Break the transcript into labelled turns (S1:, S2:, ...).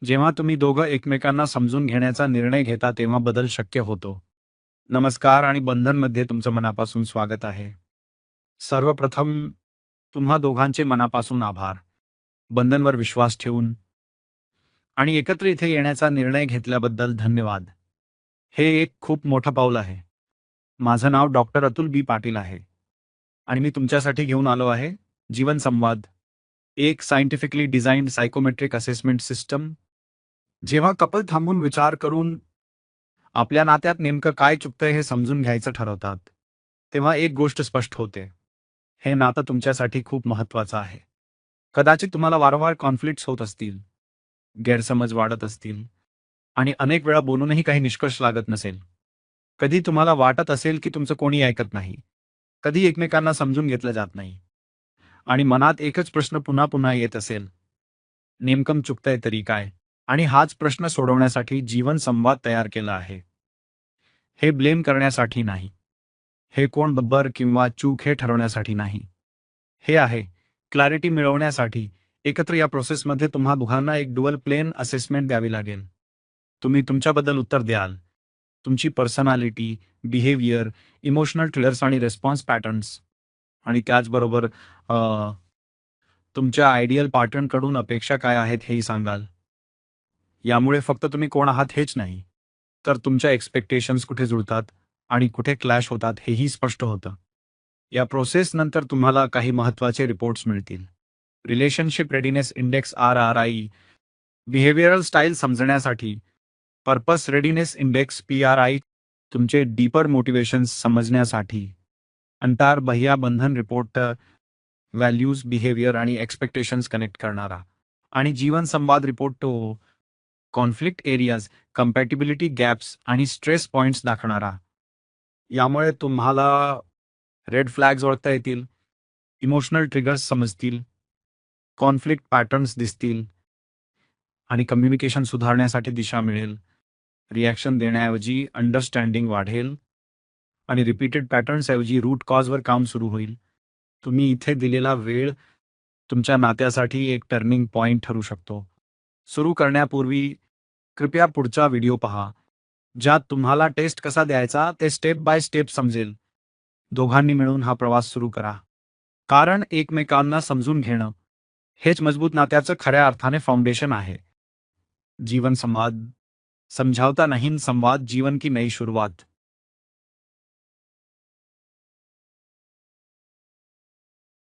S1: जेव्हा तुम्ही दोघं एकमेकांना समजून घेण्याचा निर्णय घेता तेव्हा बदल शक्य होतो. नमस्कार आणि बंधनमध्ये तुमचं मनापासून स्वागत आहे. सर्वप्रथम तुम्हा दोघांचे मनापासून आभार. बंधनवर विश्वास ठेवून आणि एकत्र इथे येण्याचा निर्णय घेतल्याबद्दल धन्यवाद. हे एक खूप मोठं पाऊल आहे. माझं नाव डॉक्टर अतुल बी पाटील आहे आणि मी तुमच्यासाठी घेऊन आलो आहे जीवन संवाद, एक सायंटिफिकली डिझाइन्ड सायकोमेट्रिक असेसमेंट सिस्टम. जेव्हा कपल थांबून विचार करून आपल्या नात्यात नेमकं काय चुकतंय हे समजून घ्यायचं ठरवतात, तेव्हा एक गोष्ट स्पष्ट होते. हे नातं तुमच्यासाठी खूप महत्वाचं आहे. कदाचित तुम्हाला वारंवार कॉन्फ्लिक्ट्स होत असतील, गैरसमज वाढत असतील आणि अनेक वेळा बोलूनही काही निष्कर्ष लागत नसेल. कधी तुम्हाला वाटत असेल की तुमचं कोणी ऐकत नाही. कधी एकमेकांना समजून घेतलं जात नाही. आणि मनात एकच प्रश्न पुन्हा पुन्हा येत असेल, नेमकं चुकतंय तरी काय? आणि हाच प्रश्न सोडवण्यासाठी जीवन संवाद तयार केला आहे. हे ब्लेम करण्यासाठी नाही. हे कोण बरोबर किंवा चूक हे ठरवण्यासाठी नाही. हे आहे क्लॅरिटी मिळवण्यासाठी. एकत्र या प्रोसेसमध्ये तुम्हा दोघांना एक डुअल प्लेन असेसमेंट द्यावी लागेल. तुम्ही तुमच्याबद्दल उत्तर द्याल. तुमची पर्सनॅलिटी, बिहेवियर, इमोशनल ट्रिगर्स आणि रिस्पॉन्स पॅटर्न्स आणि त्याचबरोबर तुमच्या आयडियल पार्टनरकडून अपेक्षा काय आहेत हेही सांगाल. यामुळे फक्त तुम्ही कोण आहात हेच नाही, तर तुमच्या एक्सपेक्टेशन्स कुठे जुळतात आणि कुठे क्लॅश होतात हेही स्पष्ट होतं. या प्रोसेस नंतर तुम्हाला काही महत्त्वाचे रिपोर्ट्स मिळतील. Relationship readiness index RRI, behavioural style समजण्यासाठी, पर्पस रेडिनेस इंडेक्स PRI, तुमचे डीपर मोटिवेशन्स समजण्यासाठी, अंतर्बाह्य बंधन रिपोर्ट व्हॅल्यूज, बिहेवियर आणि एक्सपेक्टेशन्स कनेक्ट करणारा, आणि जीवन संवाद रिपोर्ट तो कॉन्फ्लिक्ट एरियाज, कम्पॅटिबिलिटी गॅप्स आणि स्ट्रेस पॉइंट्स दाखवणारा. यामुळे तुम्हाला रेड फ्लॅग्स ओळखता येतील, इमोशनल ट्रिगर्स समजतील, कॉन्फ्लिक्ट पॅटर्न्स दिसतील आणि कम्युनिकेशन सुधारण्यासाठी दिशा मिळेल. रिॲक्शन देण्याऐवजी अंडरस्टँडिंग वाढेल आणि रिपीटेड पॅटर्न्स ऐवजी रूट कॉजवर काम सुरू होईल. तुम्ही इथे दिलेला वेळ तुमच्या नात्यासाठी एक टर्निंग पॉइंट ठरू शकतो. सुरू करण्यापूर्वी कृपया पुढचा व्हिडिओ पहा, ज्यात तुम्हाला टेस्ट कसा द्यायचा ते स्टेप बाय स्टेप समजेल. दोघांनी मिळून हा प्रवास सुरू करा. कारण एकमेकांना समजून घेणं हेच मजबूत नात्याचं खऱ्या अर्थाने फाउंडेशन आहे. जीवन संवाद, समझौता नहीं संवाद, जीवन की नई शुरुआत.